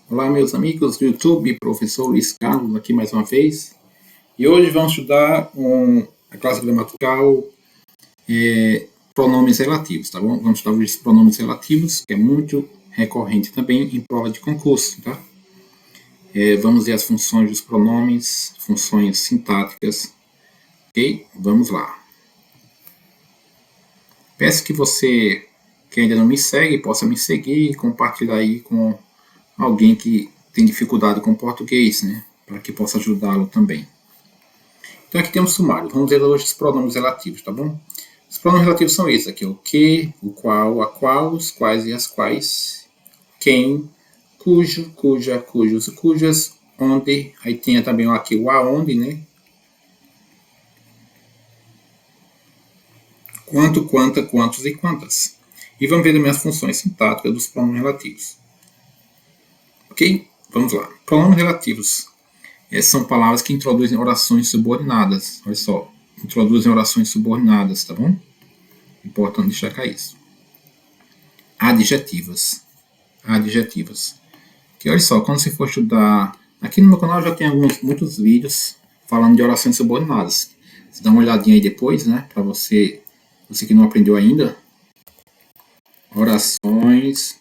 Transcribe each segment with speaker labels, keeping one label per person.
Speaker 1: Olá, meus amigos do YouTube, professor Luiz Carlos aqui mais uma vez. E hoje vamos estudar a classe gramatical pronomes relativos, tá bom? Vamos estudar os pronomes relativos, que é muito recorrente também em prova de concurso, tá? Vamos ver as funções dos pronomes, funções sintáticas, ok? Vamos lá. Peço que você, que ainda não me segue, possa me seguir e compartilhar aí com alguém que tem dificuldade com português, né? Para que possa ajudá-lo também. Então aqui temos sumário. Vamos ver hoje os pronomes relativos, tá bom? Os pronomes relativos são esses aqui: o que, o qual, a qual, os quais e as quais, quem, cujo, cuja, cujos e cujas, onde, aí tem também aqui o aonde, né? Quanto, quanta, quantos e quantas. E vamos ver também as funções sintáticas dos pronomes relativos. Ok? Vamos lá. Pronomes relativos são palavras que introduzem orações subordinadas. Olha só, introduzem orações subordinadas, tá bom? Importante destacar isso. Adjetivas. Adjetivas. Que olha só, quando você for estudar... Aqui no meu canal já tem muitos vídeos falando de orações subordinadas. Você dá uma olhadinha aí depois, né? Para você que não aprendeu ainda. Orações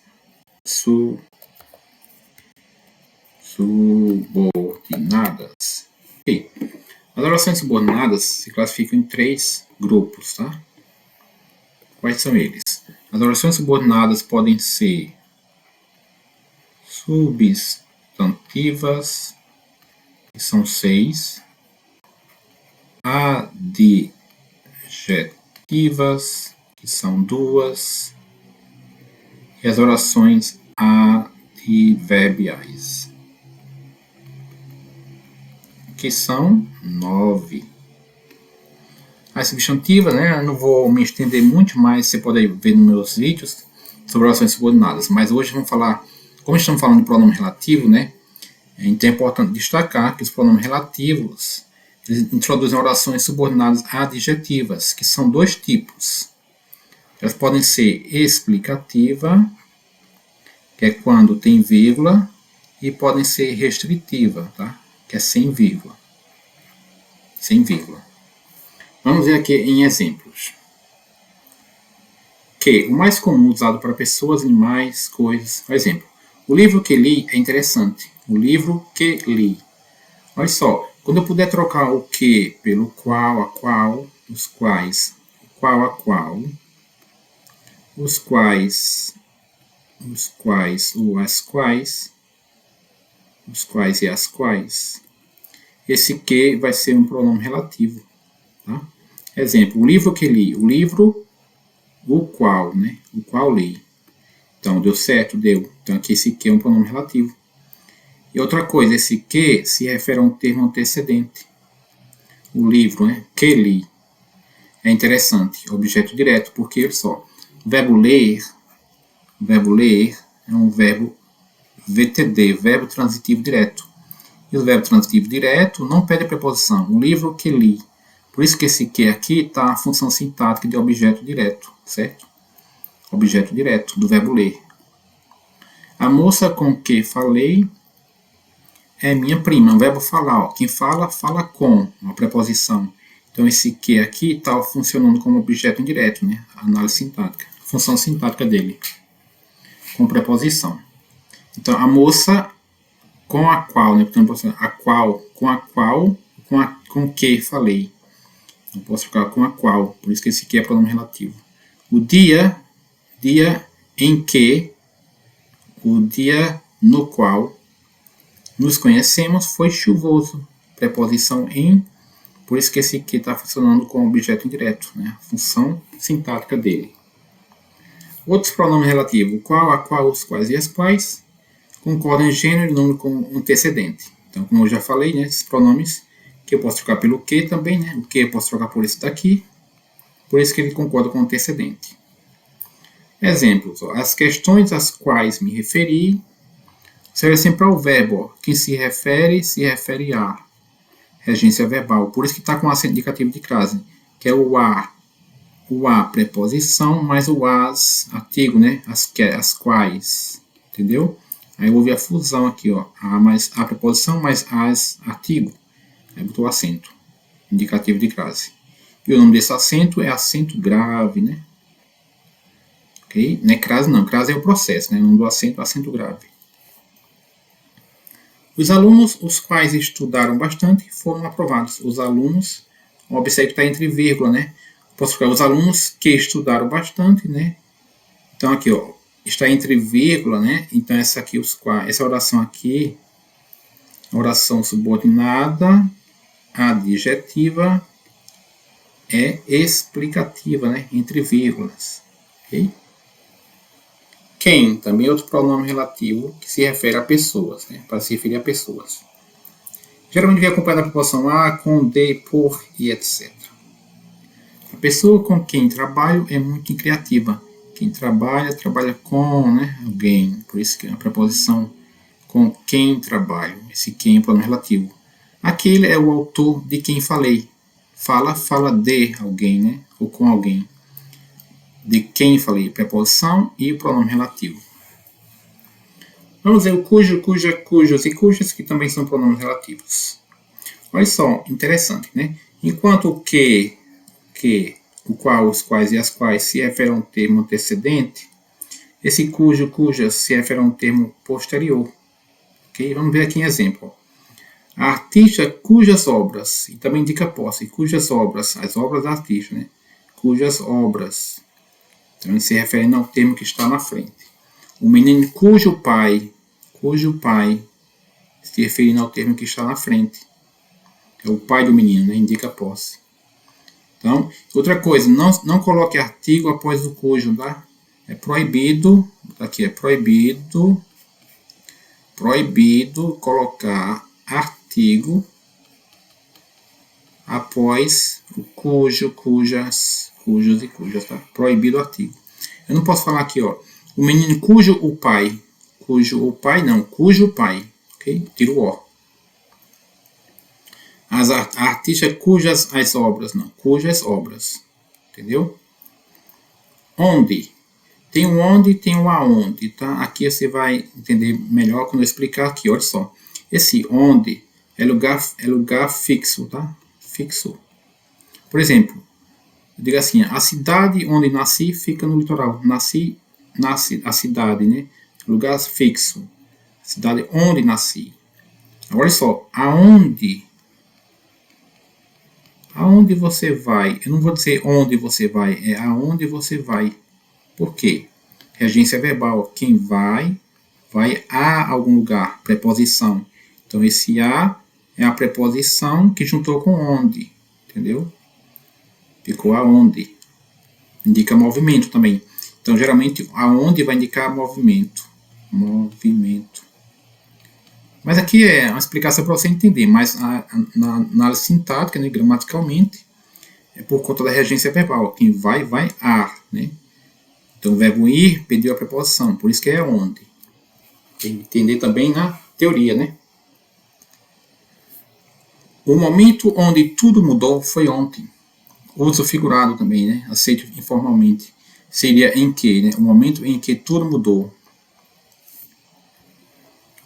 Speaker 1: subordinadas. Ok. As orações subordinadas se classificam em 3 grupos, tá? Quais são eles? As orações subordinadas podem ser substantivas, que são 6, adjetivas, que são 2, e as orações adverbiais, que são 9. As substantivas, né, eu não vou me estender muito, mas você pode ver nos meus vídeos sobre orações subordinadas, mas hoje vamos falar, como estamos falando de pronome relativo, né, então é importante destacar que os pronomes relativos eles introduzem orações subordinadas adjetivas, que são 2 tipos. Elas podem ser explicativa, que é quando tem vírgula, e podem ser restritiva, tá? Que é sem vírgula. Sem vírgula. Vamos ver aqui em exemplos. Que o mais comum usado para pessoas, animais, coisas. Por exemplo, o livro que li é interessante. O livro que li. Olha só, quando eu puder trocar o que pelo qual, a qual, os quais, o qual, a qual, os quais, o as quais, os quais e as quais, esse que vai ser um pronome relativo. Tá? Exemplo, o livro que li, o livro, o qual, né? O qual li. Então, deu certo? Deu. Então, aqui esse que é um pronome relativo. E outra coisa, esse que se refere a um termo antecedente. O livro, né? Que li. É interessante, objeto direto, porque, olha só, o verbo ler é um verbo VTD, verbo transitivo direto. E o verbo transitivo direto não pede a preposição. O livro que li. Por isso que esse que aqui está a função sintática de objeto direto, certo? Objeto direto do verbo ler. A moça com que falei é minha prima. O verbo falar, ó. Quem fala, fala com, uma preposição. Então, esse que aqui está funcionando como objeto indireto, né? Análise sintática. Função sintática dele. Com preposição. Então, a moça com a qual, né? Portanto, a qual, com que falei. Não posso ficar com a qual, por isso que esse que é pronome relativo. O dia em que, o dia no qual nos conhecemos foi chuvoso. Preposição em, por isso que esse que está funcionando como objeto indireto, né? Função sintática dele. Outros pronomes relativos, qual, a qual, os quais e as quais, concordam em gênero e número com antecedente. Então, como eu já falei, né, esses pronomes que eu posso trocar pelo que também, né? O que eu posso trocar por esse daqui, por isso que ele concorda com o antecedente. Exemplos, ó, as questões às quais me referi, serve sempre ao verbo, ó, quem se refere a, regência verbal, por isso que está com acento indicativo de crase, que é o a preposição, mais o as, artigo, né, as quais, entendeu? Aí houve a fusão aqui, ó, a preposição mais as artigo. Aí botou acento, indicativo de crase. E o nome desse acento é acento grave, né? Ok? Não é crase não, crase é o processo, né? O nome do acento é acento grave. Os alunos, os quais estudaram bastante, foram aprovados. Os alunos, observe que está entre vírgula, né? Posso colocar os alunos que estudaram bastante, né? Então aqui, ó, está entre vírgula, né? Então essa aqui, essa oração aqui, oração subordinada, adjetiva, é explicativa, né? Entre vírgulas, ok? Quem, também é outro pronome relativo que se refere a pessoas, né? Para se referir a pessoas. Geralmente vem acompanhado da preposição a, com, de, por e etc. A pessoa com quem trabalho é muito criativa. Quem trabalha, trabalha com, né, alguém. Por isso que é a preposição com quem trabalho. Esse quem é o pronome relativo. Aquele é o autor de quem falei. Fala de alguém, né? Ou com alguém. De quem falei, preposição e o pronome relativo. Vamos ver o cujo, cuja, cujos e cujas, que também são pronomes relativos. Olha só, interessante, né? Enquanto o que, o qual, os quais e as quais se referem a um termo antecedente, esse cujo, cujas se refere a um termo posterior. Okay? Vamos ver aqui em exemplo. A artista cujas obras, e também indica posse, cujas obras, as obras da artista, né? Cujas obras. Então, se refere ao termo que está na frente. O menino cujo pai, se referindo ao termo que está na frente. É o pai do menino, né? Indica posse. Então, outra coisa, não coloque artigo após o cujo, tá? É proibido, aqui é proibido colocar artigo após o cujo, cujas, cujos e cujas, tá? Proibido o artigo. Eu não posso falar aqui, ó, o menino cujo o pai, cujo pai, ok? Tiro o ó. A artista cujas as obras, não, cujas obras, entendeu? Onde? Tem o onde e tem o aonde, tá? Aqui você vai entender melhor quando eu explicar aqui, olha só. Esse onde é lugar fixo, tá? Fixo. Por exemplo, eu digo assim, a cidade onde nasci fica no litoral. Nasce a cidade, né? Lugar fixo. Cidade onde nasci. Olha só, aonde você vai? Eu não vou dizer onde você vai, é aonde você vai. Por quê? Regência verbal, quem vai a algum lugar, preposição. Então, esse a é a preposição que juntou com onde, entendeu? Ficou aonde. Indica movimento também. Então, geralmente, aonde vai indicar movimento. Movimento. Mas aqui é uma explicação para você entender, mas na análise sintática, né, gramaticalmente, é por conta da regência verbal. Quem vai a, né? Então, o verbo ir pediu a preposição, por isso que é onde. Tem que entender também na teoria, né? O momento onde tudo mudou foi ontem. Uso figurado também, né? Aceito informalmente. Seria em que, né? O momento em que tudo mudou.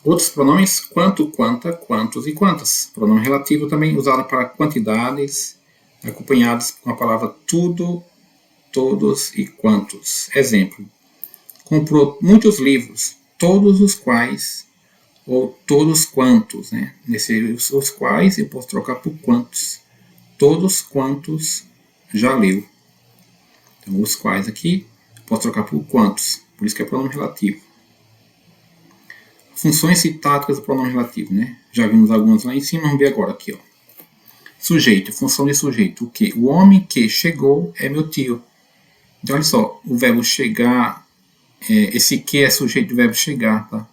Speaker 1: Outros pronomes, quanto, quanta, quantos e quantas. Pronome relativo também usado para quantidades, acompanhados com a palavra tudo, todos e quantos. Exemplo. Comprou muitos livros, todos os quais, ou todos quantos, né? Os quais eu posso trocar por quantos. Todos quantos já leu. Então, os quais aqui, eu posso trocar por quantos. Por isso que é pronome relativo. Funções sintáticas do pronome relativo, né? Já vimos algumas lá em cima, vamos ver agora aqui, ó. Sujeito, função de sujeito. O que? O homem que chegou é meu tio. Então, olha só, o verbo chegar, esse que é sujeito do verbo chegar, tá?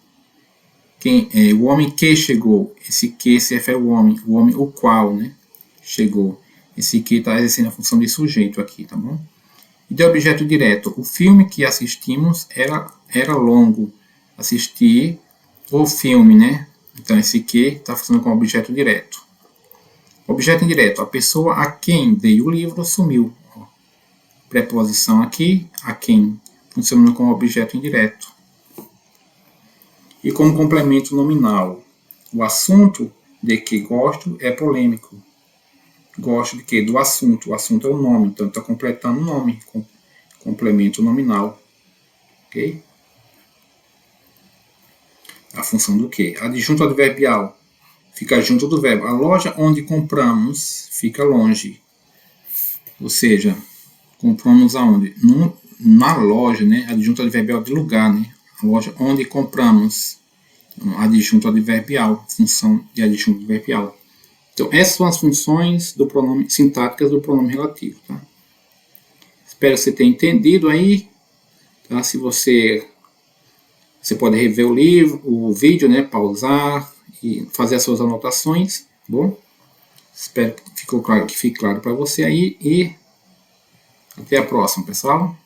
Speaker 1: O homem que chegou, esse que se refere ao homem, o qual, né? Chegou. Esse que está exercendo a função de sujeito aqui, tá bom? E de objeto direto, o filme que assistimos era longo. Assistir o filme, né? Então, esse que está funcionando como objeto direto. Objeto indireto, a pessoa a quem dei o livro sumiu. Ó. Preposição aqui, a quem, funcionando como objeto indireto. E como complemento nominal, o assunto de que gosto é polêmico. Gosto de quê? Do assunto. O assunto é o nome, então está completando o nome, complemento nominal. Ok? A função do quê? Adjunto adverbial. Fica junto do verbo. A loja onde compramos fica longe. Ou seja, compramos aonde? Na loja, né? Adjunto adverbial de lugar, né? A loja onde compramos. Adjunto adverbial. Função de adjunto adverbial. Então, essas são as funções do pronome, sintáticas do pronome relativo, tá? Espero que você tenha entendido aí, tá? Se você pode rever o livro, o vídeo, né? Pausar e fazer as suas anotações, tá bom? Espero que fique claro para você aí e até a próxima, pessoal.